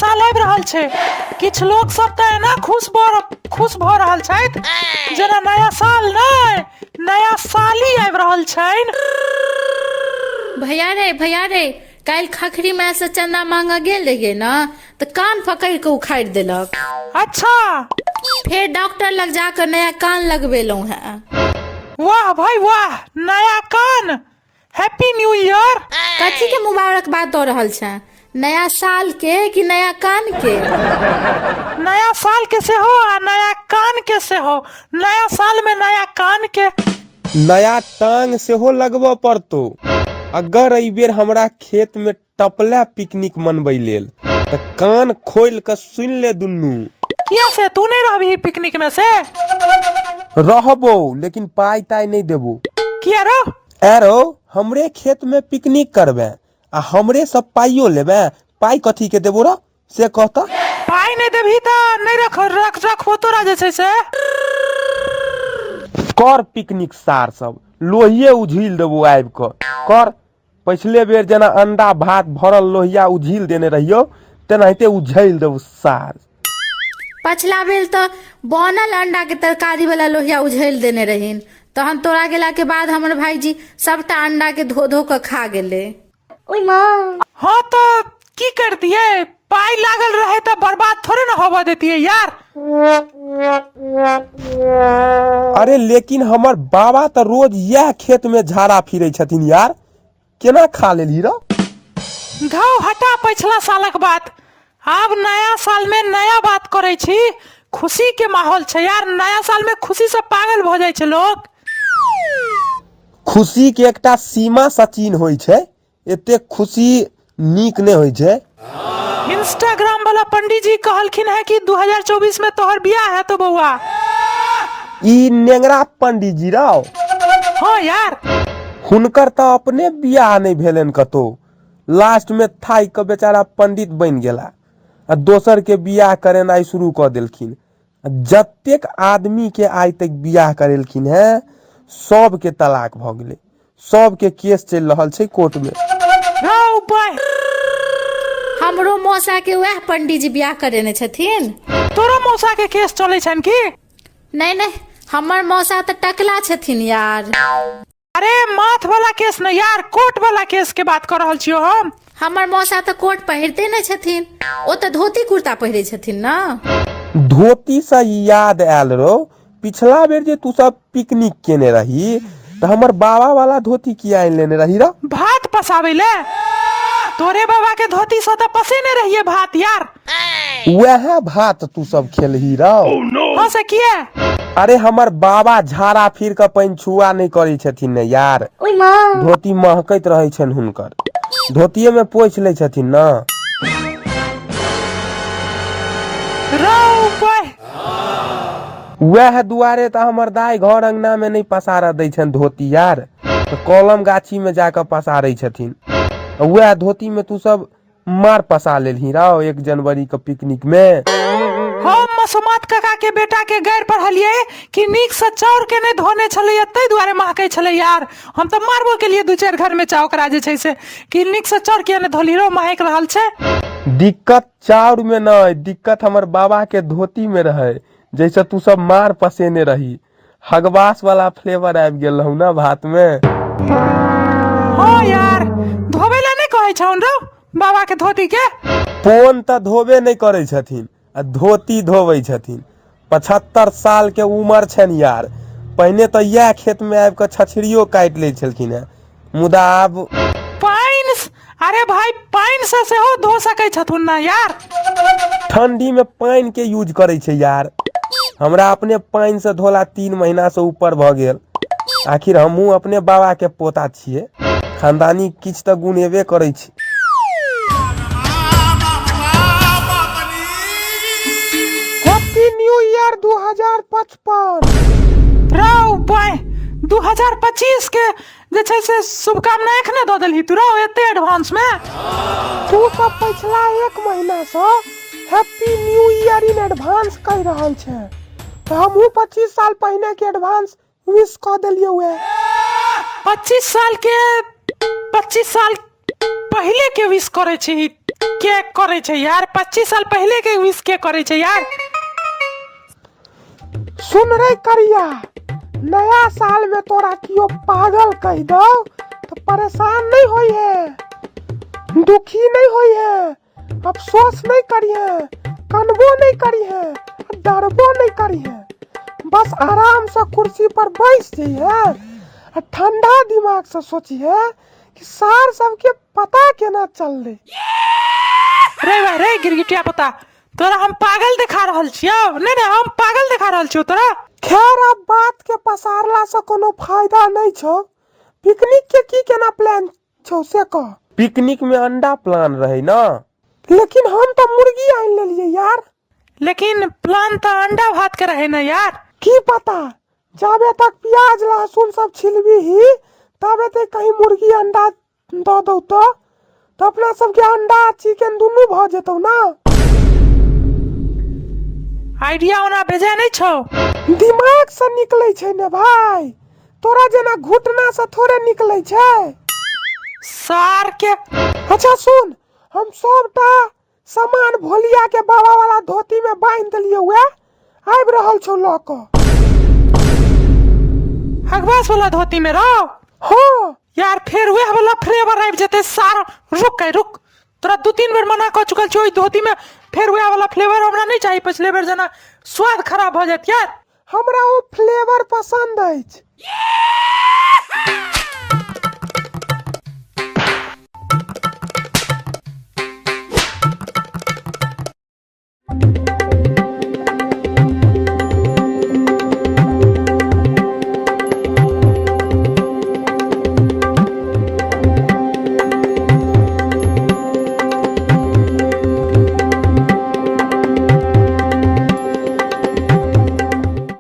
साल आबि रहल छै, किछ लोग सब त एना खुश भ रहल छथि जेना नया साल नहीं नया साली आबि रहल छनि। भैया रे कल खखरी में से चंदा मांगा गेल रहिए ना तो कान पकड़ के उखाड़ देलक। अच्छा, फिर डॉक्टर लग जाकर नया कान लगवेलहुं है। वाह भाई वाह, नया कान, हैप्पी न्यू ईयर। कथी के मुबारकबाद हो रहल छै, नया साल के कि नया कान के? नया साल के से हो आ नया कान के से हो, नया साल में नया कान के नया टांग से हो लगबो पड़तो। अगर ई बेर हमरा खेत में टपला पिकनिक मनबै लेल त कान खोल के सुन ले दुन्नू। किया से तू नहीं रहबी पिकनिक में से? रहबो लेकिन पाई ताई नहीं देबो। किया रो? एरो हमरे खेत में पिकनिक करबे आ हमरे सब पाइयो लेबे, पाई कथी के देबो रे से कहता। पाई नहीं देबी त नहीं रखबो तोरा जे छै से। कर पिकनिक सार सब लोहिए उझिल देबो आबि कर। पिछले बेर जना अंडा भात भरल लोहिया उझिल देने रहियो तेनाहिते उझिल देबो सार। पछला बेर तो बनल अंडा के तरकारी वाला लोहिया उझैल देने रहीन, तहन तोरा गेला के बाद हमर भाईजी सबटा अंडा के धो धो के खा गेले। ओय माँ, हाँ तो की करतिए, पाई लागल रहे तो बर्बाद थोड़े ना होवा देतिए यार। अरे लेकिन हमर बाबा तो रोज यह खेत में झाड़ा फिरे छथिन यार, केना खा लेली रे? घाव हटा पिछला सालक बात, अब नया साल में नया बात करे छी। खुशी के माहौल छै यार, नया साल में खुशी से पागल भ जाय छै लोग। खुशी के एकटा सीमा सचिन होय छै, एते खुशी नीक नहीं होय छै। इंस्टाग्राम वाला पंडित जी कहलखिन है कि 2024 में तोहर बियाह है तो बउआ। ई नेंगरा पंडित जी राव। हाँ यार, हुनकर तो अपने बियाह नहीं भेलन कतो, लास्ट में थाई के बेचारा पंडित बन गेला आ दोसर के बियाह करेनाई शुरू कर देलखिन। जतेक आदमी के आज तक बियाह करेलखिन है सब के तलाक भ गेले, सब के केस चल रहल छै कोर्ट में। हमरो मौसा के वह पंडित जी बियाह करेने छथिन। तोरा मौसा के केस चले छन की? नहीं, हमर मौसा तो टकला छथिन यार। अरे माथ वाला केस नहीं यार, कोर्ट वाला केस के बात कर रहल छियो हम। हमर मौसा तो कोट पहिरते न छथिन, ओ तो धोती कुर्ता पहिरे छथिन ना। धोती से याद आयल रो, पिछला बेर जे तू सब पिकनिक केने रही तो हमर बाबा वाला धोती किया लेने रही रा? भात पसावे ले। तोरे बाबा के धोती से तो पसेने रहिए भात यार। वह भात तू सब खेलही रा? हाँ से किया? अरे हमर बाबा झाड़ा फिर के पानी छुआ नहीं करे छथिन ने यार, ओय माँ, धोती महकैत रहे छन हुनकर, धोतिये में पोछ ले छथिन ना। वह दुआरे तो हमर दाई घर अंगना में नहीं पसारा दै छन धोती यार, तो कलम गाछी में जाकर पसारे छथिन। वह धोती में तू सब मार पसा लेलही राव 1 जनवरी के पिकनिक में। हम मसुमात काका के बेटा के गैर पढ़लिए कि नीक से चाउर के नहीं धोने छले, तै दुआरे महकै छले यार। हम तो मारबो के लिए 2-4 घर में चाउ करा जे छै से कि नीक से चाउर के नहीं धोली रो, महक रहल छै। दिक्कत चाउर में नहीं, दिक्कत हमर बाबा के धोती में रहे, जैसे तू सब मार पसेने रही। हगवास वाला फ्लेवर आबि गेल रहू ना भात में। हाँ यार, धोबे ला नहीं कहै छौन रो बाबा के धोती के। पोन तो धोबे नहीं करे छथिन आ धोती धोबै छथिन। 75 साल के उम्र छन यार, पहले तो यह खेत में आबि के छछड़ियो काट ले छलखिन है, मुदा अब पाइन। अरे भाई पाइन से हो धो सकै छथुन ना यार। ठंडी में पानी के यूज करे छै यार। हमरा अपने पानी से धोला 3 महीना से ऊपर भ गेल। आखिर हमहू अपने बाबा के पोता छिए, खानदानी किछ तो गुण हेबे करे छै। Happy new year 2055। राव भाई 2025 के जे छै से शुभकामना एखने दो देलही तू राव एते एडवांस में। तू सब पिछला 1 महीना से happy new year in advance कह रहल छै, तो हमहू 25 साल पहले के एडवांस विश कर देलिए हुए। 25 साल पहले के विश करे छी के करे छे यार? 25 साल पहले के विश के करे छे यार? सुन रे करिया, नया साल में तोरा कियो पागल कह दो तो परेशान नहीं होई है, दुखी नहीं होई है, अफसोस नहीं करी है, कनबो नहीं करी है, डरबो नहीं करी है। बस आराम से कुर्सी पर बैठ जाइए, ठंडा दिमाग से सोचिए कि सार सबके पता केना चल दे। रे गिरगिटिया पता, तोरा हम पागल दिखा रहल छियो? नहीं रे, हम पागल दिखा रहल छियो तोरा? खैर अब बात के पसारला से कोनो फायदा नहीं छो। पिकनिक के की केना प्लान छो से कह। पिकनिक में अंडा प्लान रहे ना, लेकिन हम तो मुर्गी आन ले लिए यार। लेकिन प्लान तो अंडा भात के रहे ना यार। की पता, जाबे तक प्याज लहसुन सब छिलबी ही तबे तक कहीं मुर्गी अंडा दो दो तो अपना सबके अंडा चिकन दोनों भ जेतौ ना। आइडिया ओना बेजा नहीं छो, दिमाग से निकले छे ने भाई, तोरा जना घुटना से थोड़े निकले छे सार के। अच्छा सुन, हम सबटा सामान भोलिया के बाबा वाला धोती में बांध देलिए हुए, आबि रहल छौ ल क। हगवास वाला धोती में रहो। हाँ यार फिर वह वाला फ्लेवर आबि जते सार। रुक, तोरा 2-3 बेर मना कर चुकल छो, धोती में फिर वह वाला फ्लेवर हमरा नहीं चाहिए। पिछले बेर जना स्वाद खराब हो जात यार। हमरा वो फ्लेवर पसंद अछि।